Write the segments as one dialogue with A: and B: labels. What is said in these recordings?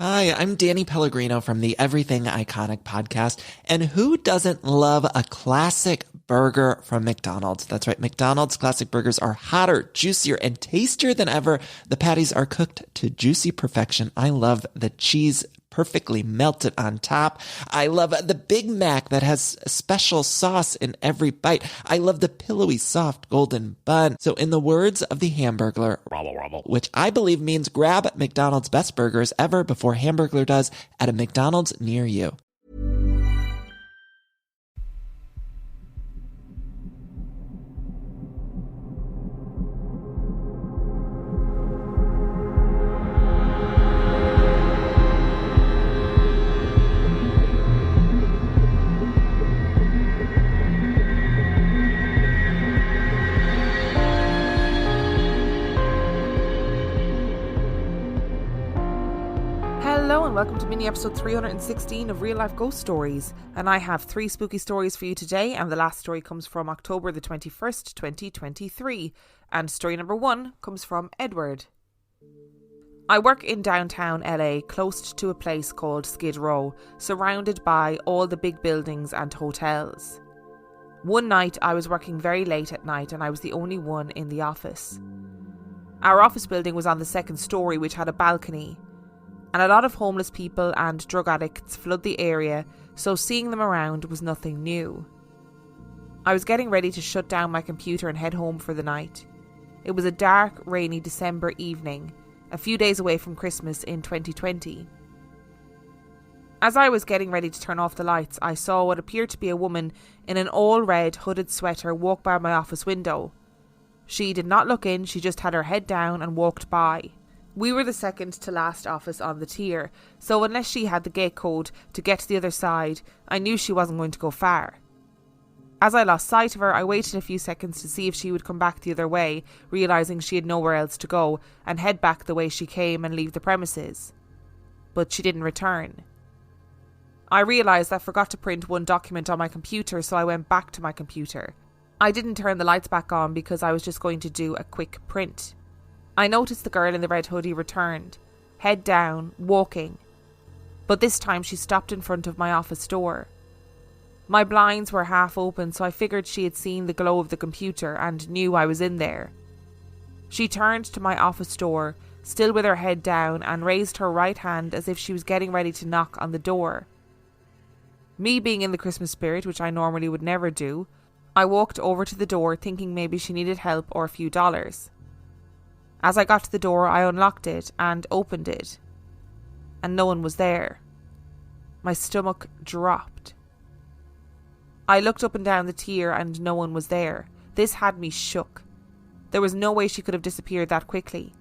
A: Hi, I'm Danny Pellegrino from the Everything Iconic podcast. And who doesn't love a classic burger from McDonald's? That's right. McDonald's classic burgers are hotter, juicier, and tastier than ever. The patties are cooked to juicy perfection. I love the cheese perfectly melted on top. I love the Big Mac that has a special sauce in every bite. I love the pillowy, soft, golden bun. So in the words of the Hamburglar, which I believe means grab McDonald's best burgers ever before Hamburglar does at a McDonald's near you.
B: Hello and welcome to mini episode 316 of Real Life Ghost Stories, and I have 3 spooky stories for you today, and the last story comes from October the 21st, 2023, and story number 1 comes from Edward. I work in downtown LA, close to a place called Skid Row, surrounded by all the big buildings and hotels. One night I was working very late at night and I was the only one in the office. Our office building was on the 2nd story, which had a balcony, and a lot of homeless people and drug addicts flood the area, so seeing them around was nothing new. I was getting ready to shut down my computer and head home for the night. It was a dark, rainy December evening, a few days away from Christmas in 2020. As I was getting ready to turn off the lights, I saw what appeared to be a woman in an all-red hooded sweater walk by my office window. She did not look in, she just had her head down and walked by. We were the second to last office on the tier, so unless she had the gate code to get to the other side, I knew she wasn't going to go far. As I lost sight of her, I waited a few seconds to see if she would come back the other way, realising she had nowhere else to go, and head back the way she came and leave the premises. But she didn't return. I realised I forgot to print one document on my computer, so I went back to my computer. I didn't turn the lights back on because I was just going to do a quick print. I noticed the girl in the red hoodie returned, head down, walking. But this time she stopped in front of my office door. My blinds were half open, so I figured she had seen the glow of the computer and knew I was in there. She turned to my office door, still with her head down, and raised her right hand as if she was getting ready to knock on the door. Me being in the Christmas spirit, which I normally would never do, I walked over to the door thinking maybe she needed help or a few dollars. As I got to the door, I unlocked it and opened it, and no one was there. My stomach dropped. I looked up and down the tier and no one was there. This had me shook. There was no way she could have disappeared that quickly.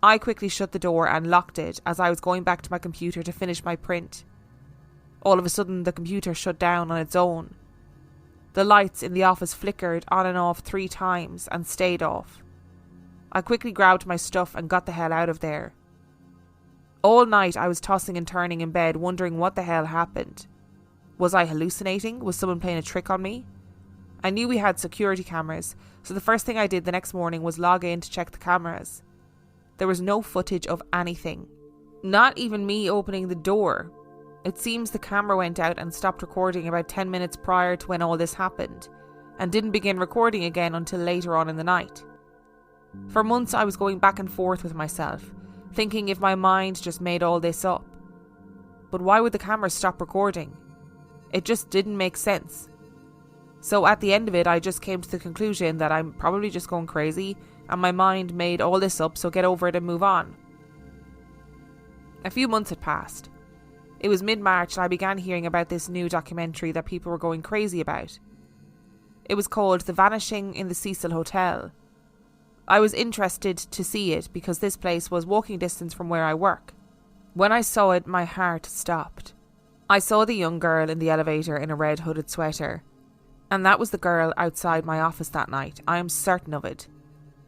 B: I quickly shut the door and locked it as I was going back to my computer to finish my print. All of a sudden, the computer shut down on its own. The lights in the office flickered on and off 3 times and stayed off. I quickly grabbed my stuff and got the hell out of there. All night I was tossing and turning in bed, wondering what the hell happened. Was I hallucinating? Was someone playing a trick on me? I knew we had security cameras, so the first thing I did the next morning was log in to check the cameras. There was no footage of anything. Not even me opening the door. It seems the camera went out and stopped recording about 10 minutes prior to when all this happened, and didn't begin recording again until later on in the night. For months I was going back and forth with myself, thinking if my mind just made all this up. But why would the camera stop recording? It just didn't make sense. So at the end of it, I just came to the conclusion that I'm probably just going crazy and my mind made all this up, so get over it and move on. A few months had passed. It was mid-March and I began hearing about this new documentary that people were going crazy about. It was called The Vanishing in the Cecil Hotel. I was interested to see it because this place was walking distance from where I work. When I saw it, my heart stopped. I saw the young girl in the elevator in a red hooded sweater. And that was the girl outside my office that night. I am certain of it.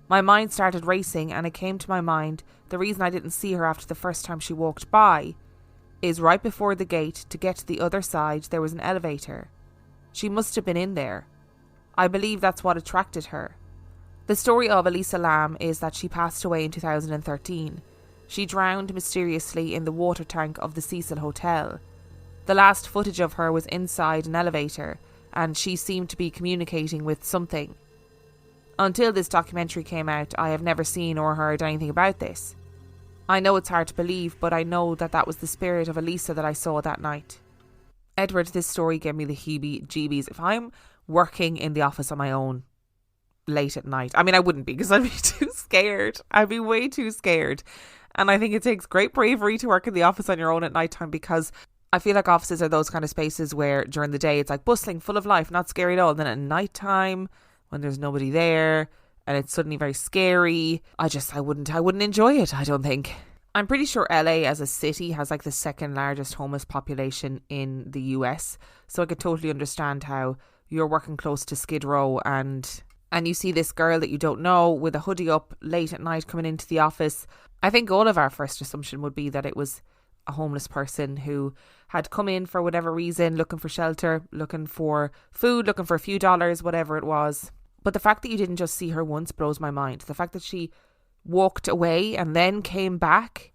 B: My mind started racing and it came to my mind the reason I didn't see her after the first time she walked by is right before the gate to get to the other side there was an elevator. She must have been in there. I believe that's what attracted her. The story of Elisa Lam is that she passed away in 2013. She drowned mysteriously in the water tank of the Cecil Hotel. The last footage of her was inside an elevator, and she seemed to be communicating with something. Until this documentary came out, I have never seen or heard anything about this. I know it's hard to believe, but I know that that was the spirit of Elisa that I saw that night. Edward, this story gave me the heebie-jeebies. If I'm working in the office on my own late at night, I mean, I wouldn't be because I'd be too scared. I'd be way too scared. And I think it takes great bravery to work in the office on your own at nighttime, because I feel like offices are those kind of spaces where during the day it's like bustling, full of life, not scary at all. And then at nighttime, when there's nobody there and it's suddenly very scary, I wouldn't enjoy it, I don't think. I'm pretty sure LA as a city has like the second largest homeless population in the US. So I could totally understand how you're working close to Skid Row and you see this girl that you don't know with a hoodie up late at night coming into the office. I think all of our first assumption would be that it was a homeless person who had come in for whatever reason, looking for shelter, looking for food, looking for a few dollars, whatever it was. But the fact that you didn't just see her once blows my mind. The fact that she walked away and then came back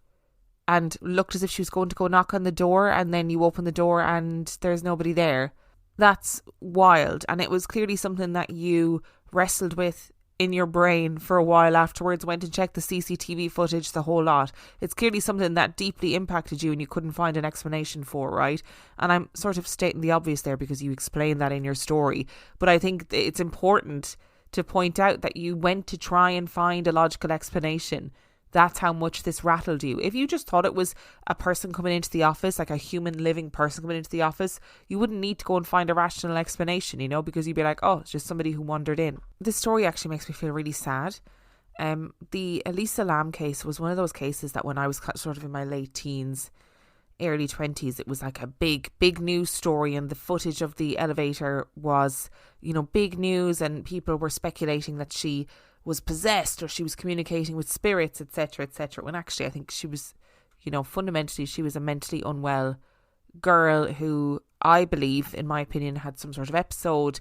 B: and looked as if she was going to go knock on the door, and then you open the door and there's nobody there. That's wild. And it was clearly something that you wrestled with in your brain for a while afterwards, went and checked the CCTV footage, the whole lot. It's clearly something that deeply impacted you and you couldn't find an explanation for, right? And I'm sort of stating the obvious there because you explain that in your story. But I think it's important to point out that you went to try and find a logical explanation. That's how much this rattled you. If you just thought it was a person coming into the office, like a human living person coming into the office, you wouldn't need to go and find a rational explanation, you know, because you'd be like, oh, it's just somebody who wandered in. This story actually makes me feel really sad. The Elisa Lam case was one of those cases that when I was sort of in my late teens, early 20s, it was like a big news story, and the footage of the elevator was, you know, big news, and people were speculating that she was possessed or she was communicating with spirits, etc., etc. When actually I think she was, you know, fundamentally she was a mentally unwell girl who I believe, in my opinion, had some sort of episode.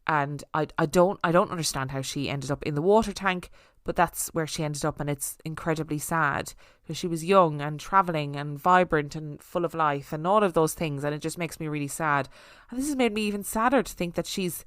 B: And I don't understand how she ended up in the water tank, but that's where she ended up, and it's incredibly sad because she was young and travelling and vibrant and full of life and all of those things, and it just makes me really sad. And this has made me even sadder to think that she's,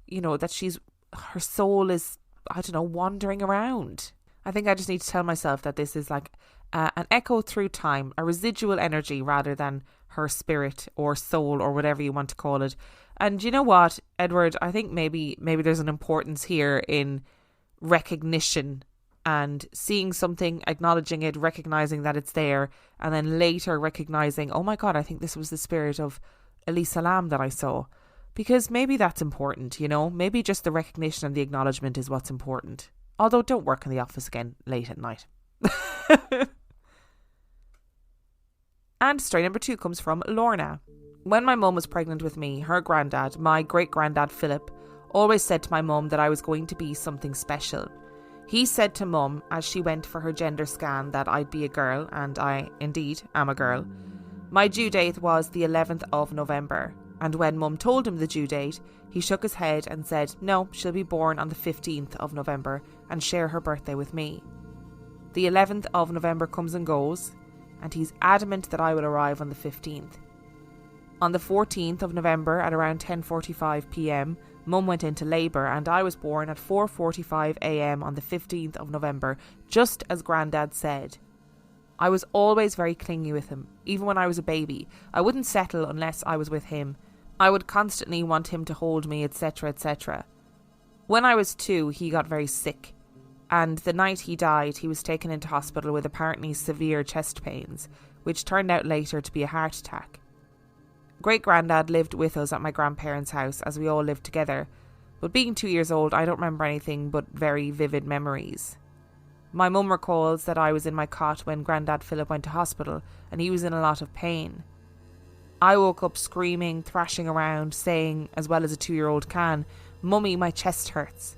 B: you know, her soul is, I don't know, wandering around. I think I just need to tell myself that this is like an echo through time, a residual energy rather than her spirit or soul or whatever you want to call it. And you know what, Edward, I think maybe there's an importance here in recognition and seeing something, acknowledging it, recognizing that it's there, and then later recognizing, oh my God, I think this was the spirit of Elisa Lam that I saw. Because maybe that's important, you know, maybe just the recognition and the acknowledgement is what's important. Although don't work in the office again late at night. And story number 2 comes from Lorna. When my mum was pregnant with me, her granddad, my great-granddad Philip, always said to my mum that I was going to be something special. He said to mum as she went for her gender scan that I'd be a girl, and I indeed am a girl. My due date was the 11th of November. And when mum told him the due date, he shook his head and said, no, she'll be born on the 15th of November and share her birthday with me. The 11th of November comes and goes, and he's adamant that I will arrive on the 15th. On the 14th of November at around 10:45 p.m, mum went into labour, and I was born at 4:45 a.m. on the 15th of November, just as Grandad said. I was always very clingy with him, even when I was a baby. I wouldn't settle unless I was with him. I would constantly want him to hold me, etc., etc. When I was 2, he got very sick, and the night he died, he was taken into hospital with apparently severe chest pains, which turned out later to be a heart attack. Great-granddad lived with us at my grandparents' house as we all lived together, but being 2 years old, I don't remember anything but very vivid memories. My mum recalls that I was in my cot when Grandad Philip went to hospital, and he was in a lot of pain. I woke up screaming, thrashing around, saying, as well as a 2-year-old can, "Mummy, my chest hurts."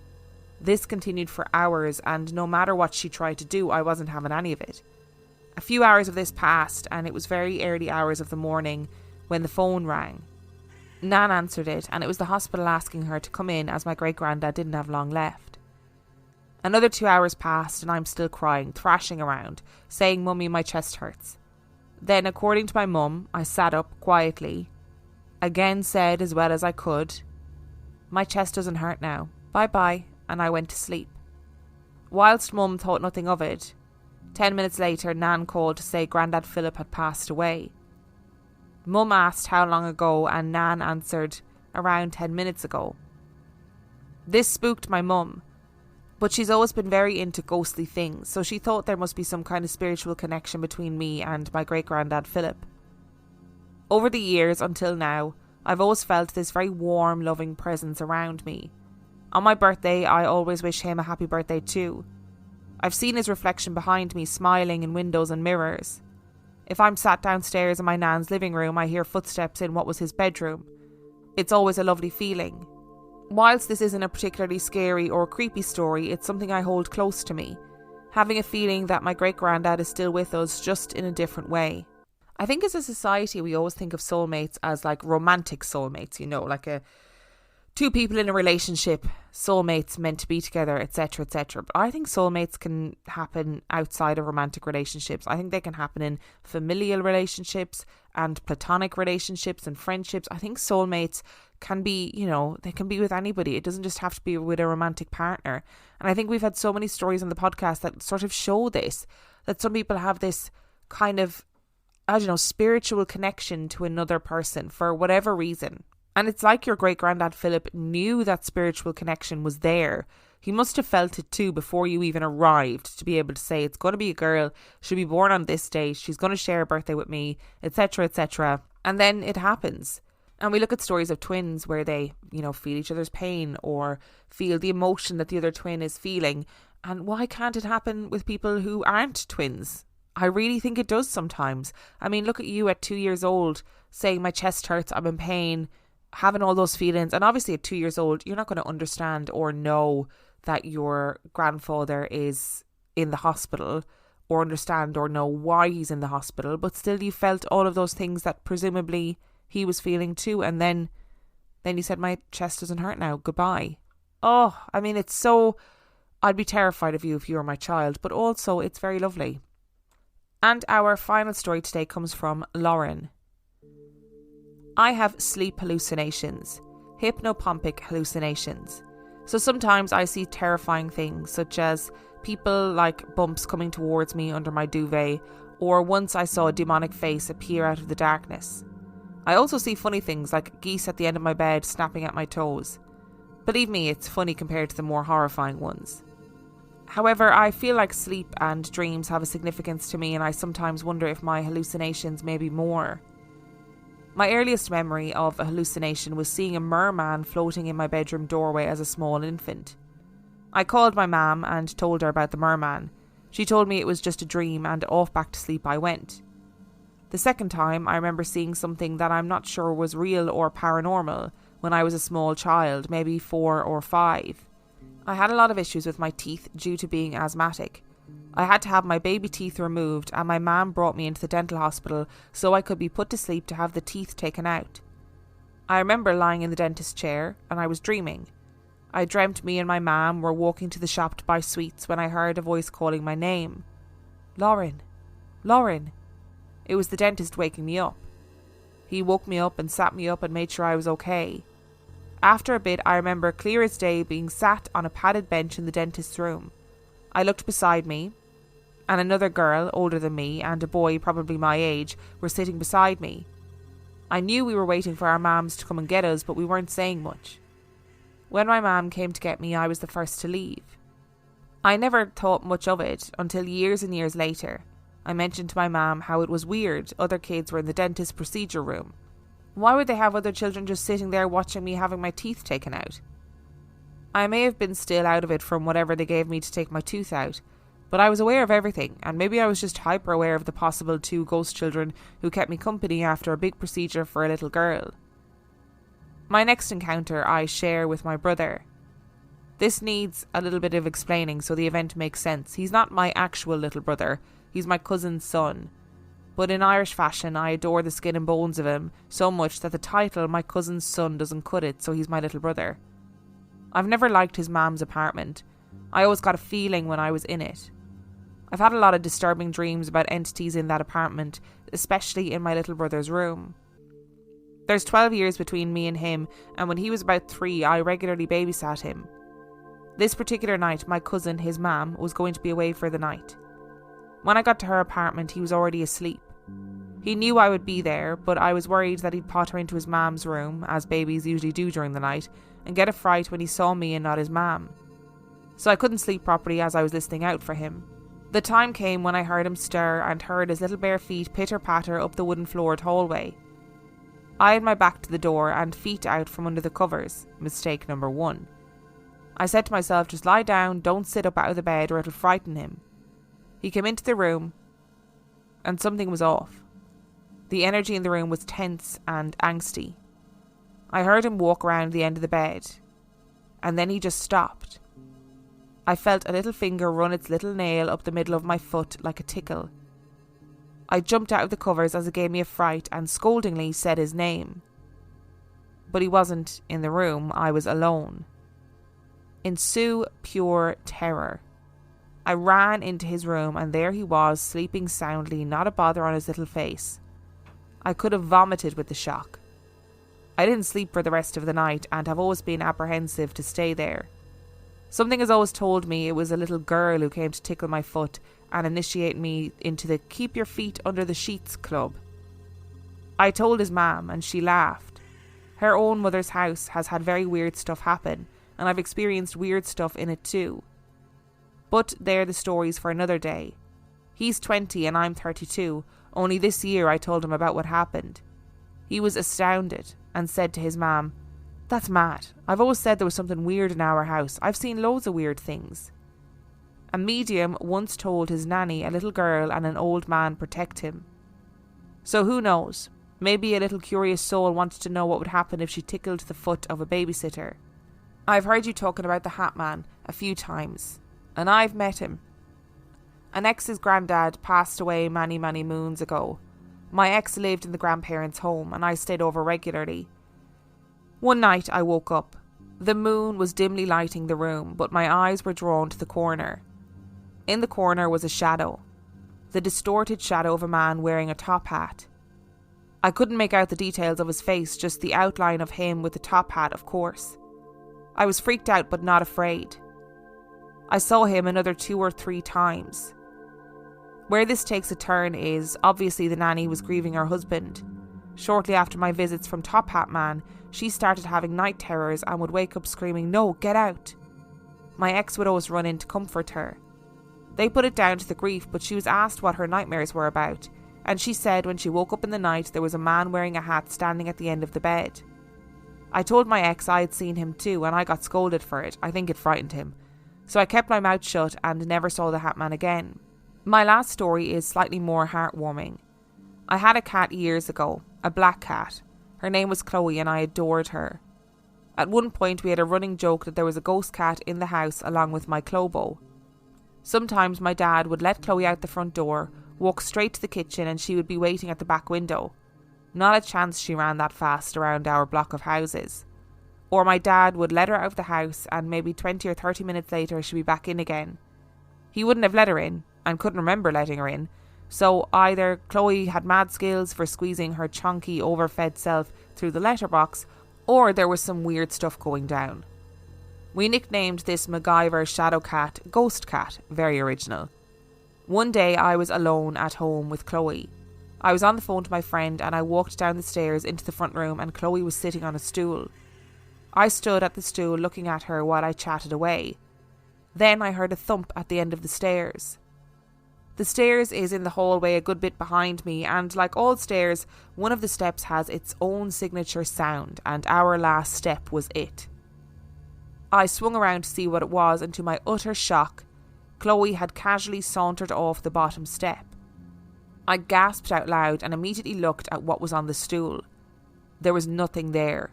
B: This continued for hours, and no matter what she tried to do, I wasn't having any of it. A few hours of this passed, and it was very early hours of the morning when the phone rang. Nan answered it, and it was the hospital asking her to come in as my great-granddad didn't have long left. Another 2 hours passed and I'm still crying, thrashing around, saying, "Mummy, my chest hurts." Then, according to my mum, I sat up quietly, again said as well as I could, "My chest doesn't hurt now. Bye-bye," and I went to sleep. Whilst Mum thought nothing of it, 10 minutes later Nan called to say Grandad Philip had passed away. Mum asked how long ago and Nan answered around 10 minutes ago. This spooked my mum, but she's always been very into ghostly things, so she thought there must be some kind of spiritual connection between me and my great-granddad Philip. Over the years until now, I've always felt this very warm, loving presence around me. On my birthday, I always wish him a happy birthday too. I've seen his reflection behind me smiling in windows and mirrors. If I'm sat downstairs in my nan's living room, I hear footsteps in what was his bedroom. It's always a lovely feeling. Whilst this isn't a particularly scary or creepy story, it's something I hold close to me, having a feeling that my great-granddad is still with us, just in a different way. I think as a society we always think of soulmates as like romantic soulmates, like two people in a relationship, soulmates meant to be together, etc, etc. But I think soulmates can happen outside of romantic relationships. I think they can happen in familial relationships and platonic relationships and friendships. I think soulmates can be, they can be with anybody. It doesn't just have to be with a romantic partner. And I think we've had so many stories on the podcast that sort of show this, that some people have this kind of, spiritual connection to another person for whatever reason. And it's like your great-granddad Philip knew that spiritual connection was there. He must have felt it too before you even arrived, to be able to say, it's going to be a girl, she'll be born on this date, she's going to share a birthday with me, etc, etc. And then it happens. And we look at stories of twins where they, feel each other's pain or feel the emotion that the other twin is feeling. And why can't it happen with people who aren't twins? I really think it does sometimes. I mean, look at you at 2 years old saying my chest hurts, I'm in pain, having all those feelings. And obviously at 2 years old, you're not going to understand or know that your grandfather is in the hospital or understand or know why he's in the hospital. But still you felt all of those things that presumably he was feeling too. And then you said, my chest doesn't hurt now. Goodbye. Oh, I mean, it's so... I'd be terrified of you if you were my child. But also it's very lovely. And our final story today comes from Lauren. I have sleep hallucinations, hypnopompic hallucinations. So sometimes I see terrifying things, such as people like bumps coming towards me under my duvet, or once I saw a demonic face appear out of the darkness. I also see funny things like geese at the end of my bed snapping at my toes. Believe me, it's funny compared to the more horrifying ones. However, I feel like sleep and dreams have a significance to me, and I sometimes wonder if my hallucinations may be more. My earliest memory of a hallucination was seeing a merman floating in my bedroom doorway as a small infant. I called my mum and told her about the merman. She told me it was just a dream, and off back to sleep I went. The second time, I remember seeing something that I'm not sure was real or paranormal when I was a small child, maybe 4 or 5. I had a lot of issues with my teeth due to being asthmatic. I had to have my baby teeth removed, and my mum brought me into the dental hospital so I could be put to sleep to have the teeth taken out. I remember lying in the dentist's chair and I was dreaming. I dreamt me and my mum were walking to the shop to buy sweets when I heard a voice calling my name. Lauren, Lauren. It was the dentist waking me up. He woke me up and sat me up and made sure I was okay. After a bit, I remember clear as day being sat on a padded bench in the dentist's room. I looked beside me, and another girl, older than me, and a boy, probably my age, were sitting beside me. I knew we were waiting for our mums to come and get us, but we weren't saying much. When my mum came to get me, I was the first to leave. I never thought much of it until years and years later. I mentioned to my mum how it was weird other kids were in the dentist's procedure room. Why would they have other children just sitting there watching me having my teeth taken out? I may have been still out of it from whatever they gave me to take my tooth out, but I was aware of everything, and maybe I was just hyper aware of the possible 2 ghost children who kept me company after a big procedure for a little girl. My next encounter I share with my brother. This needs a little bit of explaining so the event makes sense. He's not my actual little brother, he's my cousin's son. But in Irish fashion, I adore the skin and bones of him so much that the title my cousin's son doesn't cut it, so he's my little brother. I've never liked his mum's apartment. I always got a feeling when I was in it. I've had a lot of disturbing dreams about entities in that apartment, especially in my little brother's room. There's 12 years between me and him, and when he was about 3, I regularly babysat him. This particular night, my cousin, his mum, was going to be away for the night. When I got to her apartment, he was already asleep. He knew I would be there, but I was worried that he'd potter into his mum's room, as babies usually do during the night, and get a fright when he saw me and not his mum. So I couldn't sleep properly as I was listening out for him. The time came when I heard him stir and heard his little bare feet pitter-patter up the wooden floored hallway. I had my back to the door and feet out from under the covers. Mistake number 1. I said to myself, just lie down, don't sit up out of the bed or it'll frighten him. He came into the room and something was off. The energy in the room was tense and angsty. I heard him walk around the end of the bed and then he just stopped. I felt a little finger run its little nail up the middle of my foot like a tickle. I jumped out of the covers as it gave me a fright and scoldingly said his name. But he wasn't in the room, I was alone. Ensue pure terror. I ran into his room and there he was, sleeping soundly, not a bother on his little face. I could have vomited with the shock. I didn't sleep for the rest of the night and have always been apprehensive to stay there. Something has always told me it was a little girl who came to tickle my foot and initiate me into the keep your feet under the sheets club. I told his mum and she laughed. Her own mother's house has had very weird stuff happen and I've experienced weird stuff in it too. But they're the stories for another day. He's 20 and I'm 32. Only this year I told him about what happened. He was astounded and said to his mum, "That's mad. I've always said there was something weird in our house. I've seen loads of weird things." A medium once told his nanny a little girl and an old man protect him. So who knows? Maybe a little curious soul wanted to know what would happen if she tickled the foot of a babysitter. I've heard you talking about the Hat Man a few times, and I've met him. An ex's granddad passed away many moons ago. My ex lived in the grandparents' home and I stayed over regularly. One night I woke up. The moon was dimly lighting the room, but my eyes were drawn to the corner. In the corner was a shadow. The distorted shadow of a man wearing a top hat. I couldn't make out the details of his face, just the outline of him with the top hat, of course. I was freaked out but not afraid. I saw him another 2 or 3 times. Where this takes a turn is, obviously the nanny was grieving her husband. Shortly after my visits from Top Hat Man, she started having night terrors and would wake up screaming, "No, get out!" My ex would always run in to comfort her. They put it down to the grief, but she was asked what her nightmares were about, and she said when she woke up in the night there was a man wearing a hat standing at the end of the bed. I told my ex I had seen him too and I got scolded for it. I think it frightened him. So I kept my mouth shut and never saw the Hat Man again. My last story is slightly more heartwarming. I had a cat years ago, a black cat. Her name was Chloe and I adored her. At one point we had a running joke that there was a ghost cat in the house along with my Clobo. Sometimes my dad would let Chloe out the front door, walk straight to the kitchen and she would be waiting at the back window. Not a chance she ran that fast around our block of houses. Or my dad would let her out of the house and maybe 20 or 30 minutes later she'd be back in again. He wouldn't have let her in and couldn't remember letting her in, so either Chloe had mad skills for squeezing her chunky overfed self through the letterbox, or there was some weird stuff going down. We nicknamed this MacGyver shadow cat Ghost Cat, very original. One day I was alone at home with Chloe. I was on the phone to my friend and I walked down the stairs into the front room and Chloe was sitting on a stool. I stood at the stool looking at her while I chatted away. Then I heard a thump at the end of the stairs. The stairs is in the hallway a good bit behind me and like all stairs, one of the steps has its own signature sound and our last step was it. I swung around to see what it was and to my utter shock, Chloe had casually sauntered off the bottom step. I gasped out loud and immediately looked at what was on the stool. There was nothing there.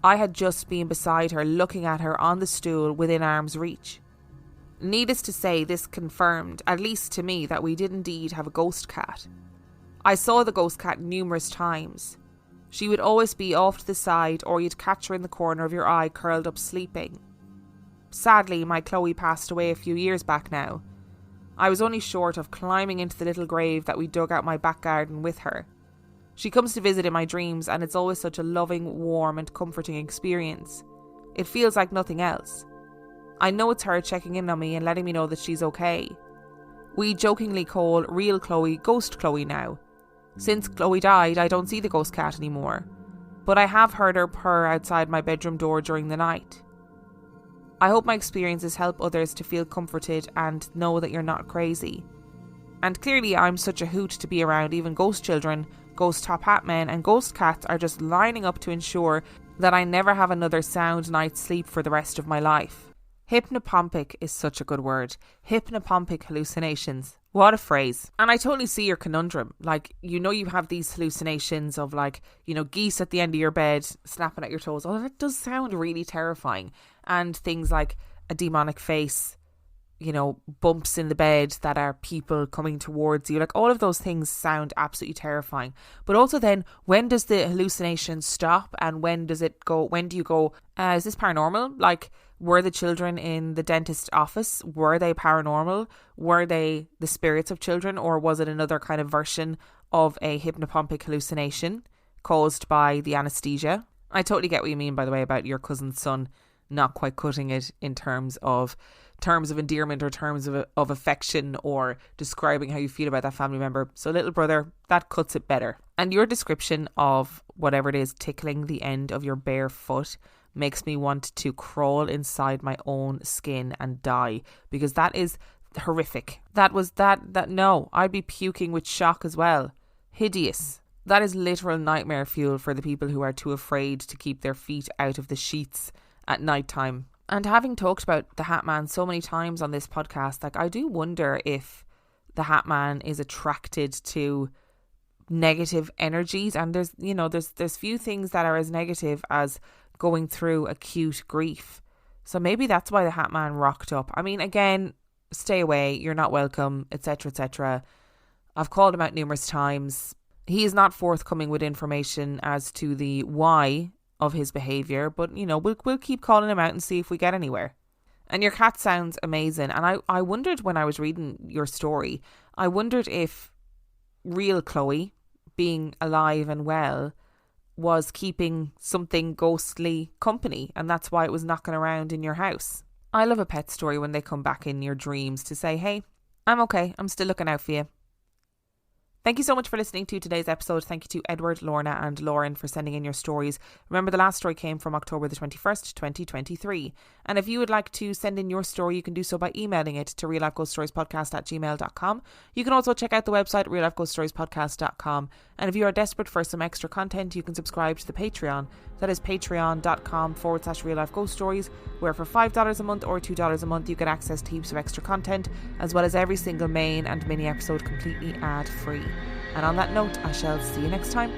B: I had just been beside her looking at her on the stool within arm's reach. Needless to say, this confirmed, at least to me, that we did indeed have a ghost cat. I saw the ghost cat numerous times. She would always be off to the side or you'd catch her in the corner of your eye curled up sleeping. Sadly, my Chloe passed away a few years back now. I was only short of climbing into the little grave that we dug out my back garden with her. She comes to visit in my dreams, and it's always such a loving, warm and comforting experience. It feels like nothing else. I know it's her checking in on me and letting me know that she's okay. We jokingly call real Chloe Ghost Chloe now. Since Chloe died, I don't see the ghost cat anymore, but I have heard her purr outside my bedroom door during the night. I hope my experiences help others to feel comforted and know that you're not crazy. And clearly I'm such a hoot to be around. Even ghost children, ghost top hat men and ghost cats are just lining up to ensure that I never have another sound night's sleep for the rest of my life. Hypnopompic is such a good word. Hypnopompic hallucinations. What a phrase. And I totally see your conundrum. Like, you know, you have these hallucinations of, like, you know, geese at the end of your bed snapping at your toes. Oh, that does sound really terrifying. And things like a demonic face, you know, bumps in the bed that are people coming towards you. Like, all of those things sound absolutely terrifying. But also then, when does the hallucination stop? And when does it go? When do you go, is this paranormal? Like, were the children in the dentist's office, were they paranormal? Were they the spirits of children? Or was it another kind of version of a hypnopompic hallucination caused by the anesthesia? I totally get what you mean, by the way, about your cousin's son not quite cutting it in terms of endearment or terms of affection or describing how you feel about that family member. So little brother, that cuts it better. And your description of whatever it is tickling the end of your bare foot makes me want to crawl inside my own skin and die, because that is horrific. No, I'd be puking with shock as well. Hideous. That is literal nightmare fuel for the people who are too afraid to keep their feet out of the sheets at night time. And having talked about the Hat Man so many times on this podcast, like, I do wonder if the Hat Man is attracted to negative energies. And there's few things that are as negative as going through acute grief. So maybe that's why the Hat Man rocked up. I mean, again, stay away, you're not welcome, etc., etc. I've called him out numerous times. He is not forthcoming with information as to the why of his behaviour, but, you know, we'll keep calling him out and see if we get anywhere. And your cat sounds amazing. And I wondered, when I was reading your story, I wondered if real Chloe, being alive and well, was keeping something ghostly company, and that's why it was knocking around in your house. I love a pet story when they come back in your dreams to say, hey, I'm okay, I'm still looking out for you. Thank you so much for listening to today's episode. Thank you to Edward, Lorna and Lauren for sending in your stories. Remember, the last story came from October the 21st, 2023. And if you would like to send in your story, you can do so by emailing it to reallifeghoststoriespodcast@gmail.com. You can also check out the website reallifeghoststoriespodcast.com. And if you are desperate for some extra content, you can subscribe to the Patreon. That is patreon.com/reallifeghoststories, where for $5 a month or $2 a month, you get access to heaps of extra content, as well as every single main and mini episode completely ad-free. And on that note, I shall see you next time.